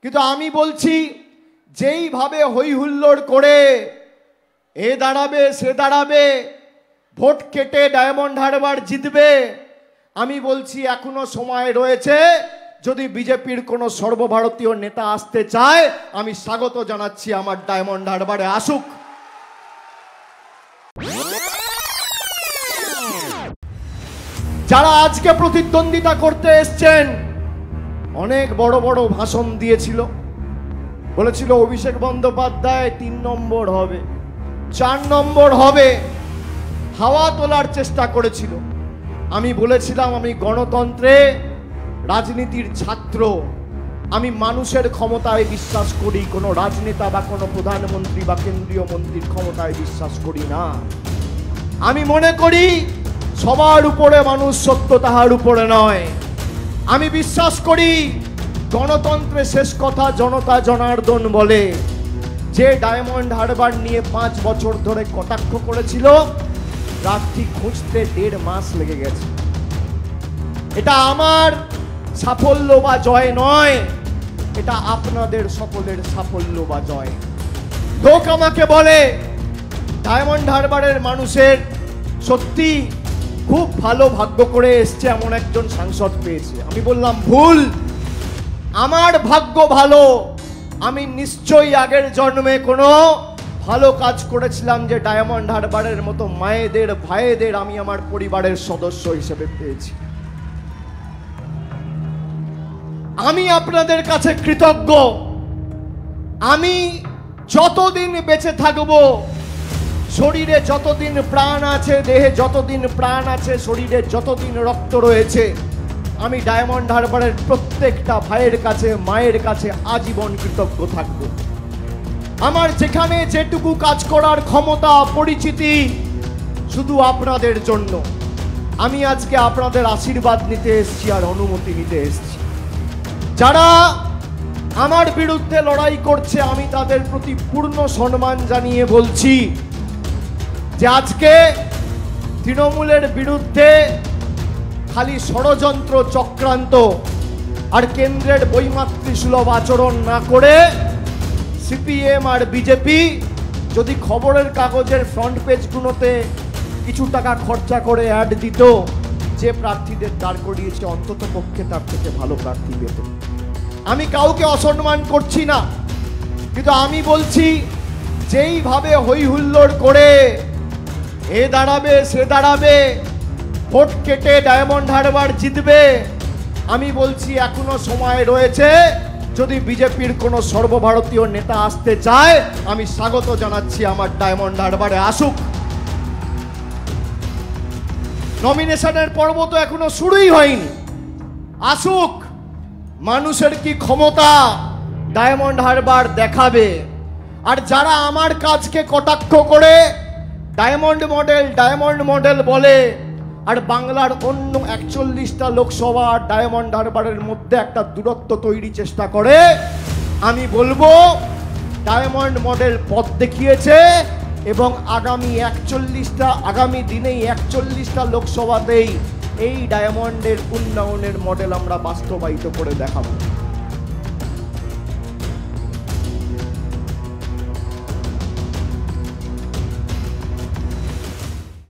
কিন্তু আমি বলছি যেইভাবে হই হুল্লোড় করে এ দাঁড়াবে সে দাঁড়াবে, ভোট কেটে ডায়মন্ড হারবার জিতবে, আমি বলছি এখনো সময় রয়েছে। যদি বিজেপির কোনো সর্বভারতীয় নেতা আসতে চায়, আমি স্বাগত জানাচ্ছি, আমার ডায়মন্ড হারবারে আসুক। যারা আজকে প্রতিদ্বন্দ্বিতা করতে এসছেন, অনেক বড় বড় ভাষণ দিয়েছিল, বলেছিল অভিষেক বন্দ্যোপাধ্যায় 3 নম্বর হবে, 4 নম্বর হবে, হাওয়া তোলার চেষ্টা করেছিল। আমি বলেছিলাম আমি গণতন্ত্রে রাজনীতির ছাত্র, আমি মানুষের ক্ষমতায় বিশ্বাস করি, কোনো রাজনেতা বা কোনো প্রধানমন্ত্রী বা কেন্দ্রীয় মন্ত্রীর ক্ষমতায় বিশ্বাস করি না। আমি মনে করি সবার উপরে মানুষ সত্য, তাহার উপরে নয়। আমি বিশ্বাস করি গণতন্ত্রে শেষ কথা জনতা জনার্দন বলে। যে ডায়মন্ড হারবার নিয়ে 5 বছর ধরে কটাক্ষ করেছিল, প্রার্থী খুঁজতে 1.5 মাস লেগে গেছে। এটা আমার সাফল্য বা জয় নয়, এটা আপনাদের সকলের সাফল্য বা জয়। লোক আমাকে বলে ডায়মন্ড হারবারের মানুষের সত্যি খুব ভালো ভাগ্য করে এসছে, এমন একজন সাংসদ পেয়েছে। আমি বললাম ভুল, আমার ভাগ্য ভালো। আমি নিশ্চয়ই আগের জন্মে কোনো ভালো কাজ করেছিলাম যে ডায়মন্ড হারবারের মতো মায়েদের ভাইদের আমি আমার পরিবারের সদস্য হিসেবে পেয়েছি। আমি আপনাদের কাছে কৃতজ্ঞ। আমি যতদিন বেঁচে থাকব, শরীরে যতদিন প্রাণ আছে, দেহে যতদিন প্রাণ আছে, শরীরে যতদিন রক্ত রয়েছে, আমি ডায়মন্ড হারবারের প্রত্যেকটা ভাইয়ের কাছে, মায়ের কাছে আজীবন কৃতজ্ঞ থাকব। আমার যেখানে যেটুকু কাজ করার ক্ষমতা, পরিচিতি, শুধু আপনাদের জন্য। আমি আজকে আপনাদের আশীর্বাদ নিতে এসেছি আর অনুমতি নিতে এসেছি। যারা আমার বিরুদ্ধে লড়াই করছে, আমি তাদের প্রতি পূর্ণ সম্মান জানিয়ে বলছি যে আজকে তৃণমূলের বিরুদ্ধে খালি ষড়যন্ত্র, চক্রান্ত আর কেন্দ্রের বৈমাতৃসুলভ আচরণ না করে সিপিএম আর বিজেপি যদি খবরের কাগজের ফ্রন্ট পেজগুলোতে কিছু টাকা খরচা করে অ্যাড দিত, যে প্রার্থীদের দাঁড় করিয়েছে অন্তত পক্ষে তার থেকে ভালো প্রার্থী পেত। আমি কাউকে অসম্মান করছি না, কিন্তু আমি বলছি যেইভাবে হই হুল্লোড় করে এ দাঁড়াবে সে দাঁড়াবে, ভোট কেটে ডায়মন্ড হারবার জিতবে, আমি বলছি এখনো সময় রয়েছে। যদি বিজেপির কোনো সর্বভারতীয় নেতা আসতে চায়, আমি স্বাগত জানাচ্ছি, আমার ডায়মন্ড হারবারে আসুক। নমিনেশনের পর্ব তো এখনো শুরুই হয়নি, আসুক। মানুষের কি ক্ষমতা ডায়মন্ড হারবার দেখাবে। আর যারা আমার কাজকে কটাক্ষ করে ডায়মন্ড মডেল বলে, আর বাংলার অন্য 41টা লোকসভা ডায়মন্ড হারবারের মধ্যে একটা দূরত্ব তৈরি চেষ্টা করে, আমি বলবো ডায়মন্ড মডেল পথ দেখিয়েছে এবং আগামী দিনেই 41টা লোকসভাতেই এই ডায়মন্ডের উন্নয়নের মডেল আমরা বাস্তবায়িত করে দেখাবো।